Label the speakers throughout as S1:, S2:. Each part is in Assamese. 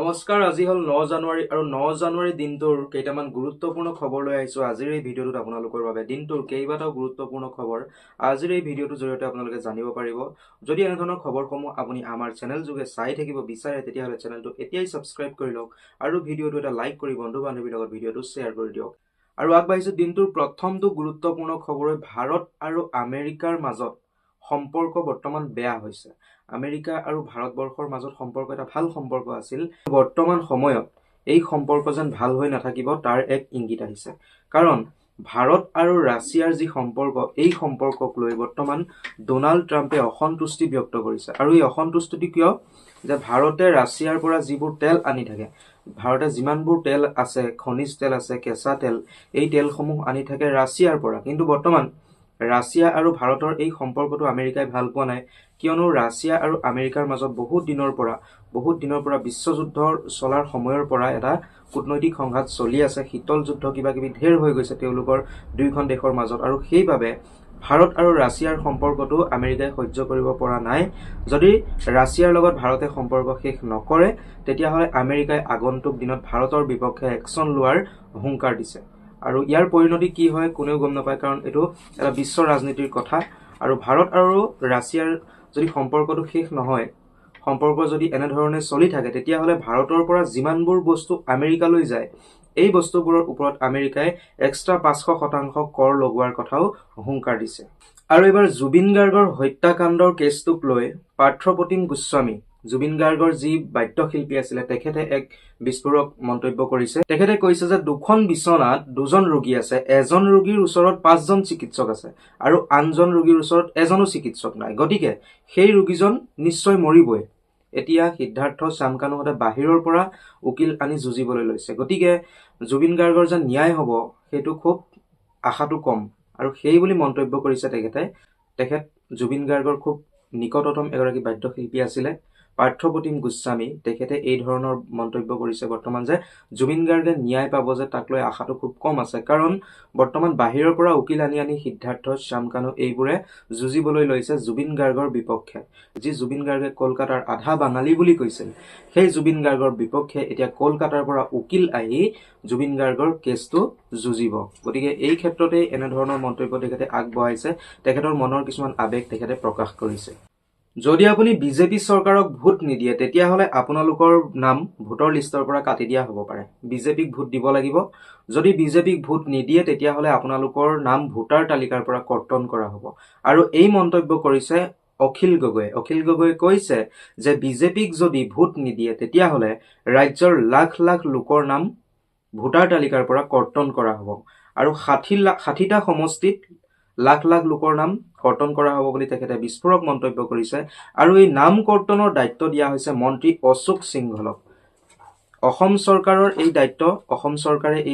S1: নমস্কাৰ, আজি হল 9 জানুৱাৰী আৰু 9 জানুৱাৰী দিনটোৰ কেইটামান গুৰুত্বপূৰ্ণ খবৰ লৈ আহিছো আজিৰ এই ভিডিঅ'টোত আপোনালোকৰ বাবে। দিনটোৰ কেইবাটাও গুৰুত্বপূৰ্ণ খবৰ আজিৰ এই ভিডিঅ'টোৰ জৰিয়তে আপোনালোকে জানিব পাৰিব। যদি এনে ধৰণৰ খবৰসমূহ আপুনি আমাৰ চেনেল যোগে চাই থাকিব বিচাৰে তেতিয়াহ'লে চেনেলটো এতিয়াই সাবস্ক্ৰাইব কৰি লওক আৰু ভিডিঅ'টো এটা লাইক কৰি বন্ধু বান্ধৱীৰ লগত ভিডিঅ'টো শ্বেয়াৰ কৰি দিয়ক। আৰু আগবাঢ়িছো দিনটোৰ প্ৰথমটো গুৰুত্বপূৰ্ণ খবৰ, ভাৰত আৰু আমেৰিকাৰ মাজত সম্পৰ্ক বৰ্তমান বেয়া হৈছে। আমেৰিকা আৰু ভাৰতবৰ্ষৰ মাজত সম্পৰ্ক এটা ভাল সম্পৰ্ক আছিল। বৰ্তমান সময়ত এই সম্পৰ্ক যেন ভাল হৈ নাথাকিব তাৰ এক ইংগিত আহিছে। কাৰণ ভাৰত আৰু ৰাছিয়াৰ যি সম্পৰ্ক, এই সম্পৰ্কক লৈ বৰ্তমান ডোনাল্ড ট্ৰাম্পে অসন্তুষ্টি ব্যক্ত কৰিছে। আৰু এই অসন্তুষ্টিটো কিয়? যে ভাৰতে ৰাছিয়াৰ পৰা যিবোৰ তেল আনি থাকে, ভাৰতে যিমানবোৰ তেল আছে, খনিজ তেল আছে, কেঁচা তেল, এই তেলসমূহ আনি থাকে ৰাছিয়াৰ পৰা। কিন্তু বৰ্তমান ৰাছিয়া আৰু ভাৰতৰ এই সম্পৰ্কটো আমেৰিকাই ভাল পোৱা নাই। কিয়নো ৰাছিয়া আৰু আমেৰিকাৰ মাজত বহুত দিনৰ পৰা বিশ্বযুদ্ধৰ চলাৰ সময়ৰ পৰা এটা কূটনৈতিক সংঘাত চলি আছে। শীতল যুদ্ধ কিবা কিবি ঢেৰ হৈ গৈছে তেওঁলোকৰ দুয়োখন দেশৰ মাজত। আৰু সেইবাবে ভাৰত আৰু ৰাছিয়াৰ সম্পৰ্কটো আমেৰিকাই সহ্য কৰিব পৰা নাই। যদি ৰাছিয়াৰ লগত ভাৰতে সম্পৰ্ক শেষ নকৰে তেতিয়াহ'লে আমেৰিকাই আগন্তুক দিনত ভাৰতৰ বিপক্ষে একশ্যন লোৱাৰ হুংকাৰ দিছে। আৰু ইয়াৰ পৰিণতি কি হয় কোনেও গম নাপায়, কাৰণ এইটো এটা বিশ্ব ৰাজনীতিৰ কথা। আৰু ভাৰত আৰু ৰাছিয়াৰ যদি সম্পৰ্কটো শেষ নহয়, সম্পৰ্ক যদি এনেধৰণে চলি থাকে, তেতিয়াহ'লে ভাৰতৰ পৰা যিমানবোৰ বস্তু আমেৰিকালৈ যায়, এই বস্তুবোৰৰ ওপৰত আমেৰিকাই এক্সট্ৰা 500% কৰ লগোৱাৰ কথাও হুংকাৰ দিছে। আৰু এইবাৰ জুবিন গাৰ্গৰ হত্যাকাণ্ডৰ কেছটোক লৈ পাৰ্থপ্ৰতিম গোস্বামী, জুবিন গাৰ্গৰ যি বাদ্যশিল্পী আছিলে, তেখেতে এক বিস্ফোৰক মন্তব্য কৰিছে। তেখেতে কৈছে যে দুখন বিচনাত দুজন ৰোগী আছে, এজন ৰোগীৰ ওচৰত 5জন চিকিৎসক আছে আৰু আনজন ৰোগীৰ ওচৰত এজনো চিকিৎসক নাই। গতিকে সেই ৰোগীজন নিশ্চয় মৰিবই। এতিয়া সিদ্ধাৰ্থ শ্যামকানুহঁতে বাহিৰৰ পৰা উকিল আনি যুঁজিবলৈ লৈছে। গতিকে জুবিন গাৰ্গৰ যে ন্যায় হ'ব সেইটো খুব আশাটো কম। আৰু সেই বুলি মন্তব্য কৰিছে তেখেত জুবিন গাৰ্গৰ খুব নিকটতম এগৰাকী বাদ্যশিল্পী আছিলে পাৰ্থপ্ৰতিম গোস্বামী। তেখেতে এই ধৰণৰ মন্তব্য কৰিছে বৰ্তমান যে জুবিন গাৰ্গে ন্যায় পাব, যে তাক লৈ আশাটো খুব কম আছে। কাৰণ বৰ্তমান বাহিৰৰ পৰা উকিল আনি সিদ্ধাৰ্থ শ্যামকানু এইবোৰে যুঁজিবলৈ লৈছে জুবিন গাৰ্গৰ বিপক্ষে। যি জুবিন গাৰ্গে কলকাতাৰ আধা বাঙালী বুলি কৈছিল, সেই জুবিন গাৰ্গৰ বিপক্ষে এতিয়া কলকাতাৰ পৰা উকিল আহি জুবিন গাৰ্গৰ কেছটো যুঁজিব। গতিকে এই ক্ষেত্ৰতেই এনেধৰণৰ মন্তব্য তেখেতে আগবঢ়াইছে। তেখেতৰ মনৰ কিছুমান আৱেগ তেখেতে প্ৰকাশ কৰিছে। যদি আপুনি বিজেপি চৰকাৰক ভোট নিদিয়ে তেতিয়াহ'লে আপোনালোকৰ নাম ভোটৰ লিষ্টৰ পৰা কাটি দিয়া হ'ব পাৰে। বিজেপিক ভোট দিব লাগিব। যদি বিজেপিক ভোট নিদিয়ে তেতিয়াহ'লে আপোনালোকৰ নাম ভোটাৰ তালিকাৰ পৰা কৰ্তন কৰা হ'ব। আৰু এই মন্তব্য কৰিছে অখিল গগৈয়ে। অখিল গগৈয়ে কৈছে যে বিজেপিক যদি ভোট নিদিয়ে তেতিয়াহ'লে ৰাজ্যৰ লাখ লাখ লোকৰ নাম ভোটাৰ তালিকাৰ পৰা কৰ্তন কৰা হ'ব। আৰু 60টা সমষ্টিত লাখ লাখ লোকৰ নাম কৰ্তন কৰা হ'ব বুলি তেখেতে বিস্ফোৰক মন্তব্য কৰিছে। আৰু এই নাম কৰ্তনৰ দায়িত্ব দিয়া হৈছে মন্ত্ৰী অশোক সিংঘলক। অসম চৰকাৰে এই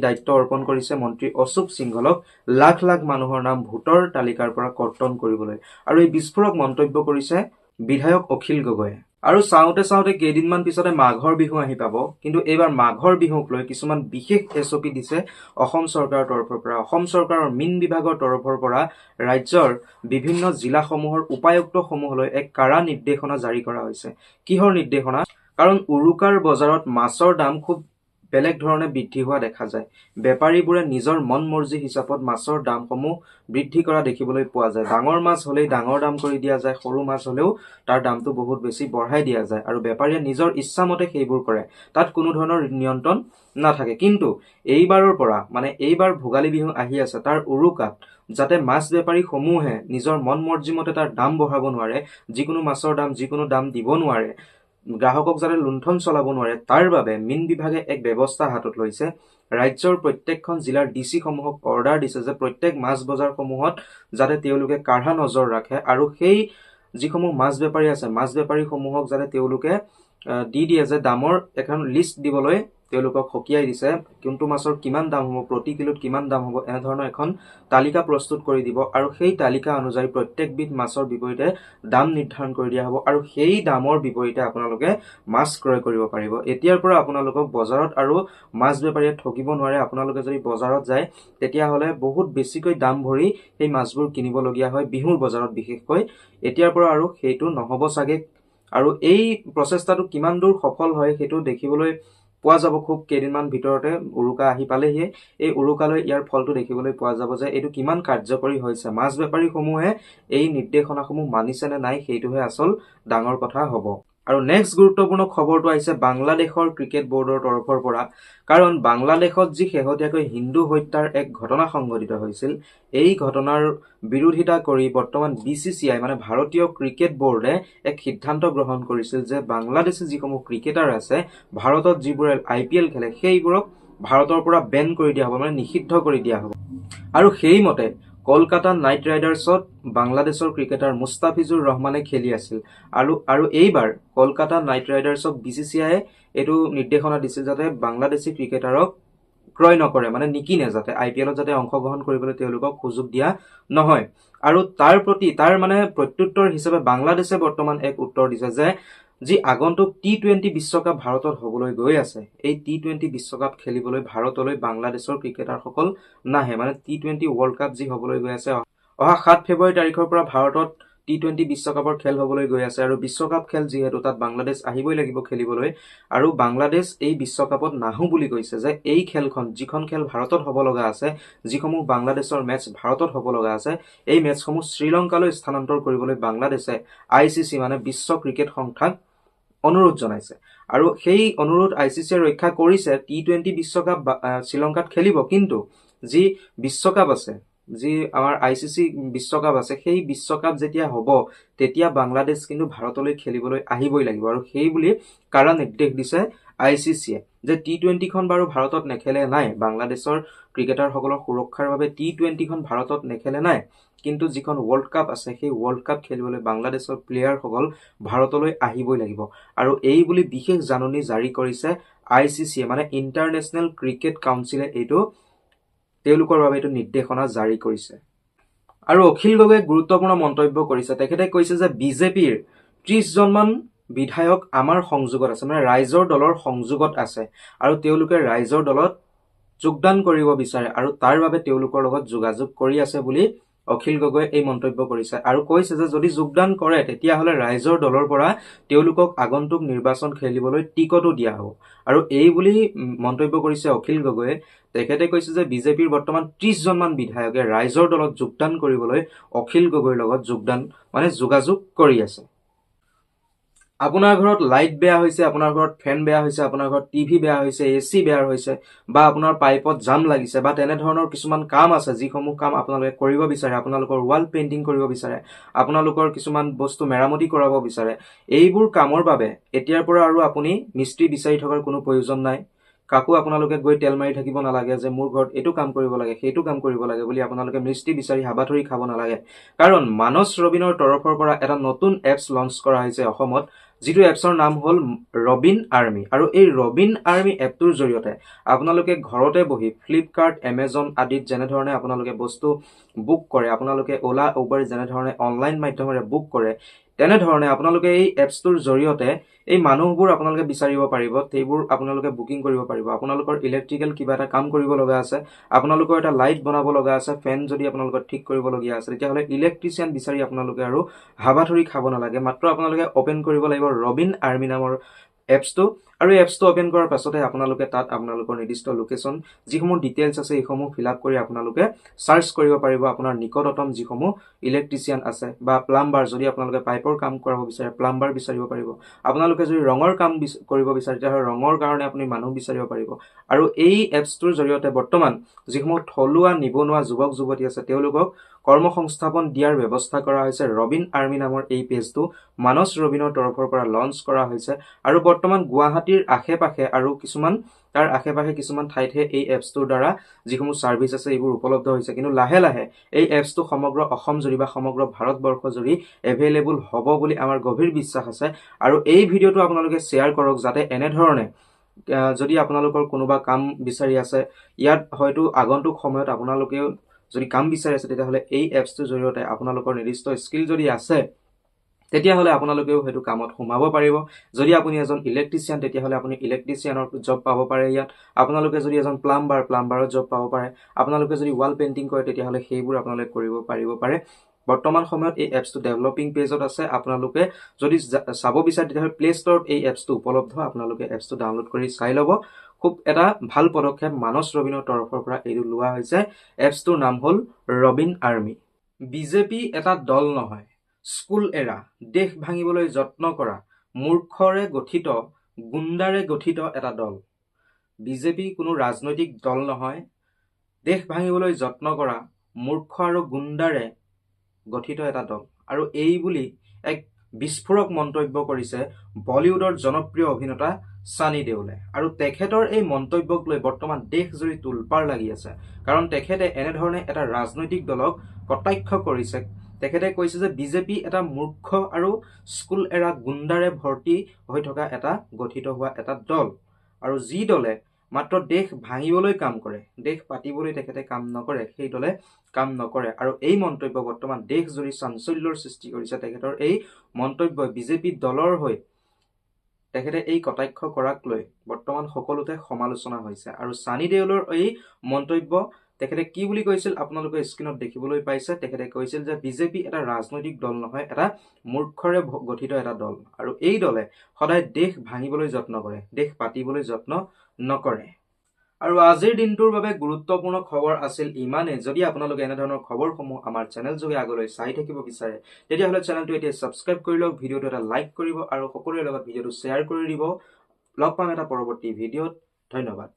S1: দায়িত্ব অৰ্পণ কৰিছে মন্ত্ৰী অশোক সিংঘলক, লাখ লাখ মানুহৰ নাম ভোটৰ তালিকাৰ পৰা কৰ্তন কৰিবলৈ। আৰু এই বিস্ফোৰক মন্তব্য কৰিছে বিধায়ক অখিল গগৈয়ে। আৰু চাওঁতে কেইদিনমান পিছতে মাঘৰ বিহু আহি পাব। কিন্তু এইবাৰ মাঘৰ বিহুক লৈ কিছুমান বিশেষ SOP দিছে অসম চৰকাৰৰ তৰফৰ পৰা। অসম চৰকাৰৰ মীন বিভাগৰ তৰফৰ পৰা ৰাজ্যৰ বিভিন্ন জিলাসমূহৰ উপায়ুক্তসমূহলৈ এক কাৰা নিৰ্দেশনা জাৰি কৰা হৈছে। কিহৰ নিৰ্দেশনা? কাৰণ উৰুকাৰ বজাৰত মাছৰ দাম খুব বেলেগ ধৰণে বৃদ্ধি হোৱা দেখা যায়। বেপাৰীবোৰে নিজৰ মন মৰ্জি হিচাপত মাছৰ দামসমূহ বৃদ্ধি কৰা দেখিবলৈ পোৱা যায়। ডাঙৰ মাছ হ'লেই ডাঙৰ দাম কৰি দিয়া যায়, সৰু মাছ হ'লেও তাৰ দামটো বহুত বেছি বঢ়াই দিয়া যায়। আৰু বেপাৰীয়ে নিজৰ ইচ্ছামতে সেইবোৰ কৰে, তাত কোনো ধৰণৰ নিয়ন্ত্ৰণ নাথাকে। কিন্তু এইবাৰৰ পৰা এইবাৰ ভোগালী বিহু আহি আছে, তাৰ উৰুকাত যাতে মাছ বেপাৰী সমূহে নিজৰ মন মৰ্জি মতে তাৰ দাম বঢ়াব নোৱাৰে, যিকোনো মাছৰ দাম যিকোনো দাম দিব নোৱাৰে, গ্ৰাহকক যাতে লুণ্ঠন চলাব নোৱাৰে, তাৰ বাবে মীন বিভাগে এক ব্যৱস্থা হাতত লৈছে। ৰাজ্যৰ প্ৰত্যেকখন জিলাৰ DC সমূহক অৰ্ডাৰ দিছে যে প্ৰত্যেক মাছ বজাৰসমূহত যাতে তেওঁলোকে কাঢ়া নজৰ ৰাখে। আৰু সেই যিসমূহ মাছ বেপাৰী আছে, মাছ বেপাৰীসমূহক যাতে তেওঁলোকে দি দিয়ে যে দামৰ এখন লিষ্ট দিবলৈ তেওঁলোকক সকীয়াই দিছে। কোনটো মাছৰ কিমান দাম হ'ব, প্ৰতি কিলোত কিমান দাম হ'ব, এনেধৰণৰ এখন তালিকা প্ৰস্তুত কৰি দিব। আৰু সেই তালিকা অনুযায়ী প্ৰত্যেকবিধ মাছৰ বিপৰীতে দাম নিৰ্ধাৰণ কৰি দিয়া হ'ব। আৰু সেই দামৰ বিপৰীতে আপোনালোকে মাছ ক্ৰয় কৰিব পাৰিব। এতিয়াৰ পৰা আপোনালোকক বজাৰত আৰু মাছ বেপাৰীয়ে ঠগিব নোৱাৰে। আপোনালোকে যদি বজাৰত যায় তেতিয়াহ'লে বহুত বেছিকৈ দাম ভৰি সেই মাছবোৰ কিনিবলগীয়া হয়, বিহুৰ বজাৰত বিশেষকৈ। এতিয়াৰ পৰা আৰু সেইটো নহ'ব চাগে। আৰু এই প্ৰচেষ্টাটো কিমান দূৰ সফল হয় সেইটো দেখিবলৈ পোৱা যাব খুব কেইদিনমান ভিতৰতে উৰুকা আহি পালেহিয়ে এই উৰুকালৈ ইয়াৰ ফলটো দেখিবলৈ পোৱা যাব যে এইটো কিমান কাৰ্যকৰী হৈছে মাছ বেপাৰীসমূহে এই নিৰ্দেশনাসমূহ মানিছে নে নাই সেইটোহে আচল ডাঙৰ কথা হ'ব আৰু নেক্সট গুৰুত্বপূৰ্ণ খবৰটো আহিছে বাংলাদেশৰ ক্ৰিকেট বোৰ্ডৰ তৰফৰ পৰা কাৰণ বাংলাদেশত যি শেহতীয়াকৈ হিন্দু হত্যাৰ এক ঘটনা সংঘটিত হৈছিল এই ঘটনাৰ বিৰোধিতা কৰি বৰ্তমান BCCI মানে ভাৰতীয় ক্ৰিকেট বোৰ্ডে এক সিদ্ধান্ত গ্ৰহণ কৰিছিল যে বাংলাদেশে যিসমূহ ক্ৰিকেটাৰ আছে ভাৰতত যিবোৰে IPL খেলে সেইবোৰক ভাৰতৰ পৰা বেন কৰি দিয়া হ'ব মানে নিষিদ্ধ কৰি দিয়া হ'ব আৰু সেইমতে কলকাতা নাইট ৰাইডাৰ্ছত বাংলাদেশৰ ক্ৰিকেটাৰ মুস্তাফিজুৰ ৰহমানে খেলি আছিল আৰু এইবাৰ কলকাতা নাইট ৰাইডাৰ্ছক BCCI এইটো নিৰ্দেশনা দিছিল যাতে বাংলাদেশী ক্ৰিকেটাৰক ক্ৰয় নকৰে মানে নিকিনে যাতে IPLত যাতে অংশগ্ৰহণ কৰিবলৈ তেওঁলোকক সুযোগ দিয়া নহয় আৰু তাৰ মানে প্ৰত্যুত্তৰ হিচাপে বাংলাদেশে বৰ্তমান এক উত্তৰ দিছে যে যি আগন্তুক T20 বিশ্বকাপ ভাৰতত হ'বলৈ গৈ আছে এই T20 বিশ্বকাপ খেলিবলৈ ভাৰতলৈ বাংলাদেশৰ ক্ৰিকেটাৰসকল নাহে মানে T20 ৱৰ্ল্ড কাপ যি হ'বলৈ গৈ আছে অহা 7 ফেব্ৰুৱাৰী তাৰিখৰ পৰা ভাৰতত T20 বিশ্বকাপৰ খেল হ'বলৈ গৈ আছে আৰু বিশ্বকাপ খেল যিহেতু তাত বাংলাদেশ আহিবই লাগিব খেলিবলৈ আৰু বাংলাদেশ এই বিশ্বকাপত নাহো বুলি কৈছে যে এই খেলখন যিখন খেল ভাৰতত হ'ব লগা আছে যিসমূহ বাংলাদেশৰ মেচ ভাৰতত হ'ব লগা আছে এই মেচসমূহ শ্ৰীলংকালৈ স্থানান্তৰ কৰিবলৈ বাংলাদেশে ICC মানে বিশ্ব ক্ৰিকেট সংস্থাক অনুৰোধ জনাইছে আৰু সেই অনুৰোধ ICC ৰক্ষা কৰিছে T20 বিশ্বকাপ শ্ৰীলংকাত খেলিব কিন্তু যি বিশ্বকাপ আছে যি আমাৰ ICC বিশ্বকাপ আছে সেই বিশ্বকাপ যেতিয়া হ'ব তেতিয়া বাংলাদেশ কিন্তু ভাৰতলৈ খেলিবলৈ আহিবই লাগিব আৰু সেই বুলি কাৰা নিৰ্দেশ দিছে ICCয়ে যে T20 খন বাৰু ভাৰতত নেখেলে নাই বাংলাদেশৰ ক্ৰিকেটাৰসকলৰ সুৰক্ষাৰ বাবে T20 খন ভাৰতত নেখেলে নাই কিন্তু যিখন ৱৰ্ল্ড কাপ আছে সেই ৱৰ্ল্ড কাপ খেলিবলৈ বাংলাদেশৰ প্লেয়াৰসকল ভাৰতলৈ আহিবই লাগিব আৰু এই বুলি বিশেষ জাননী জাৰি কৰিছে ICCয়ে মানে ইন্টাৰনেশ্যনেল ক্ৰিকেট কাউন্সিলে এইটো তেওঁলোকৰ বাবে এইটো নিৰ্দেশনা জাৰি কৰিছে আৰু অখিল গগৈয়ে গুৰুত্বপূৰ্ণ মন্তব্য কৰিছে তেখেতে কৈছে যে বিজেপিৰ 30 জনমান বিধায়ক আমাৰ সংযোগত আছে মানে ৰাইজৰ দলৰ সংযোগত আছে আৰু তেওঁলোকে ৰাইজৰ দলত যোগদান কৰিব বিচাৰে আৰু তাৰ বাবে তেওঁলোকৰ লগত যোগাযোগ কৰি আছে বুলি অখিল গগৈয়ে এই মন্তব্য কৰিছে আৰু কৈছে যে যদি যোগদান কৰে তেতিয়াহ'লে ৰাইজৰ দলৰ পৰা তেওঁলোকক আগন্তুক নিৰ্বাচন খেলিবলৈ টিকটো দিয়া হ'ব আৰু এই বুলি মন্তব্য কৰিছে অখিল গগৈয়ে তেখেতে কৈছে যে বিজেপিৰ বৰ্তমান 30 জনমান বিধায়কে ৰাইজৰ দলত যোগদান কৰিবলৈ অখিল গগৈৰ লগত যোগাযোগ কৰি আছে আপোনাৰ ঘৰত লাইট বেয়া হৈছে আপোনাৰ ঘৰত ফেন বেয়া হৈছে আপোনাৰ ঘৰত টিভি বেয়া হৈছে AC বেয়া হৈছে বা আপোনাৰ পাইপত জাম লাগিছে বা তেনে ধৰণৰ কিছুমান কাম আছে যিসমূহ কাম আপোনালোকে কৰিব বিচাৰে আপোনালোকৰ ৱাল পেইন্টিং কৰিব বিচাৰে আপোনালোকৰ কিছুমান বস্তু মেৰামতি কৰাব বিচাৰে এইবোৰ কামৰ বাবে এতিয়াৰ পৰা আৰু আপুনি মিস্ত্ৰী বিচাৰি থকাৰ কোনো প্ৰয়োজন নাই কাকো আপোনালোকে গৈ তেল মাৰি থাকিব নালাগে যে মোৰ ঘৰত এইটো কাম কৰিব লাগে সেইটো কাম কৰিব লাগে বুলি আপোনালোকে মিস্ত্ৰী বিচাৰি হাবাথৰি খাব নালাগে কাৰণ মানস ৰবিনৰ তৰফৰ পৰা এটা নতুন এপছ লঞ্চ কৰা হৈছে অসমত যিটো এপছৰ নাম হ'ল ৰবিন আৰ্মি আৰু এই ৰবিন আৰ্মি এপটোৰ জৰিয়তে আপোনালোকে ঘৰতে বহি ফ্লিপকাৰ্ট এমেজন আদিত যেনে ধৰণে আপোনালোকে বস্তু বুক কৰে আপোনালোকে ওলা উবেৰ যেনে ধৰণে অনলাইন মাধ্যমেৰে বুক কৰে তেনে ধৰণে আপোনালোকে এই এপছটোৰ জৰিয়তে এই মানুহবোৰ আপোনালোকে বিচাৰিব পাৰিব সেইবোৰ আপোনালোকে বুকিং কৰিব পাৰিব আপোনালোকৰ ইলেক্ট্ৰিকেল কিবা এটা কাম কৰিব লগা আছে আপোনালোকৰ এটা লাইট বনাব লগা আছে ফেন যদি আপোনালোকৰ ঠিক কৰিব লগা আছে তেতিয়াহ'লে ইলেক্ট্ৰিচিয়ান বিচাৰি আপোনালোকে আৰু হাবাথৰি খাব নালাগে মাত্ৰ আপোনালোকে ওপেন কৰিব লাগিব ৰবিন আৰ্মি নামৰ এপছটো আৰু এই এপছটো ওপেন কৰাৰ পাছতে আপোনালোকে তাত আপোনালোকৰ নিৰ্দিষ্ট লোকেশ্যন যিসমূহ ডিটেইলছ আছে এইসমূহ ফিল আপ কৰি আপোনালোকে সাৰ্চ কৰিব পাৰিব আপোনাৰ নিকটতম যিসমূহ ইলেক্ট্ৰিচিয়ান আছে বা প্লাম্বাৰ যদি আপোনালোকে পাইপৰ কাম কৰাব বিচাৰে প্লাম্বাৰ বিচাৰিব পাৰিব আপোনালোকে যদি ৰঙৰ কাম কৰিব বিচাৰে তেতিয়াহ'লে ৰঙৰ কাৰণে আপুনি মানুহ বিচাৰিব পাৰিব আৰু এই এপছটোৰ জৰিয়তে বৰ্তমান যিসমূহ থলুৱা নিবনুৱা যুৱক যুৱতী আছে তেওঁলোকক কৰ্মসংস্থাপন দিয়াৰ ব্যৱস্থা কৰা হৈছে ৰবিন আৰ্মি নামৰ এই পেজটো মানস ৰবিনৰ তৰফৰ পৰা লঞ্চ কৰা হৈছে আৰু বৰ্তমান গুৱাহাটীৰ আশে-পাশে আৰু তাৰ আশে-পাশে কিছুমান ঠাইতহে এই এপছটোৰ দ্বাৰা যিসমূহ সাৰ্ভিস আছে এইবোৰ উপলব্ধ হৈছে কিন্তু লাহে লাহে এই এপছটো সমগ্ৰ অসম জুৰি বা সমগ্ৰ ভাৰতবৰ্ষ জুৰি এভেইলেবল হ'ব বুলি আমাৰ গভীৰ বিশ্বাস আছে আৰু এই ভিডিঅ'টো আপোনালোকে শ্বেয়াৰ কৰক যাতে এনে ধৰণে যদি আপোনালোকৰ কোনোবা কাম বিচাৰি আছে ইয়াত হয়তো আগন্তুক সময়ত আপোনালোকেও যদি কাম বিচাৰি আছে তেতিয়াহ'লে এই এপছটোৰ জৰিয়তে আপোনালোকৰ নিৰ্দিষ্ট স্কিল যদি আছে তেতিয়াহ'লে আপোনালোকেও হেতু কামত সোমাব পাৰিব যদি আপুনি এজন ইলেক্ট্ৰিচিয়ান তেতিয়াহ'লে আপুনি ইলেক্ট্ৰিচিয়ানৰ জব পাব পাৰে ইয়াত আপোনালোকে যদি এজন প্লাম্বাৰৰ জব পাব পাৰে আপোনালোকে যদি ৱাল পেইন্টিং কৰে তেতিয়াহ'লে সেইবোৰ আপোনালোকে কৰিব পাৰিব পাৰে বৰ্তমান সময়ত এই এপছটো ডেভেলপিং পেজত আছে আপোনালোকে যদি চাব বিচাৰে তেতিয়াহ'লে প্লে ষ্টৰত এই এপছটো উপলব্ধ আপোনালোকে এপছটো ডাউনলোড কৰি চাই ল'ব খুব এটা ভাল পদক্ষেপ মানস ৰবিনৰ তৰফৰ পৰা এইটো লোৱা হৈছে এপছটোৰ নাম হ'ল ৰবিন আৰ্মি বিজেপি এটা দল নহয় স্কুল এৰা দেশ ভাঙিবলৈ যত্ন কৰা মূৰ্খৰে গঠিত গুণ্ডাৰে গঠিত এটা দল বিজেপি কোনো ৰাজনৈতিক দল নহয় দেশ ভাঙিবলৈ যত্ন কৰা মূৰ্খ আৰু গুণ্ডাৰে গঠিত এটা দল আৰু এই বুলি এক বিস্ফোৰক মন্তব্য কৰিছে বলিউডৰ জনপ্ৰিয় অভিনেতা সানি দেওলে আৰু তেখেতৰ এই মন্তব্যক লৈ বৰ্তমান দেশজুৰি তোলপাৰ লাগি আছে কাৰণ তেখেতে এনেধৰণে এটা ৰাজনৈতিক দলক কটাক্ষ কৰিছে তেখেতে কৈছে যে বিজেপি এটা মূৰ্খ আৰু স্কুল এৰা গুণ্ডাৰে ভৰ্তি হৈ থকা এটা গঠিত হোৱা এটা দল আৰু যি দলে মাত্ৰ দেশ ভাঙিবলৈ কাম কৰে দেশ পাতিবলৈ তেখেতে কাম নকৰে সেই দলে কাম নকৰে আৰু এই মন্তব্য বৰ্তমান দেশজুৰি চাঞ্চল্যৰ সৃষ্টি কৰিছে তেখেতৰ এই মন্তব্য বিজেপি দলৰ হৈ তেখেতে এই কটাক্ষ কৰাক লৈ বৰ্তমান সকলোতে সমালোচনা হৈছে আৰু সানি দেওলৰ এই মন্তব্য তেখেতে কি বুলি কৈছিল আপোনালোকে স্ক্ৰীনত দেখিবলৈ পাইছে তেখেতে কৈছিল যে বিজেপি এটা ৰাজনৈতিক দল নহয় এটা মূৰ্খৰে গঠিত এটা দল আৰু এই দলে সদায় দেশ ভাঙিবলৈ যত্ন কৰে দেশ পাতিবলৈ যত্ন নকৰে আৰু আজিৰ দিনটোৰ বাবে গুৰুত্বপূৰ্ণ খবৰ আছিল ইমানে যদি আপোনালোকে এনেধৰণৰ খবৰসমূহ আমাৰ চেনেল যোগে আগলৈ চাই থাকিব বিচাৰে তেতিয়াহ'লে চেনেলটো এতিয়া সাবস্ক্ৰাইব কৰি লওক ভিডিঅ'টো এটা লাইক কৰিব আৰু সকলোৰে লগত ভিডিঅ'টো শ্বেয়াৰ কৰি দিব লগ পাম এটা পৰৱৰ্তী ভিডিঅ'ত ধন্যবাদ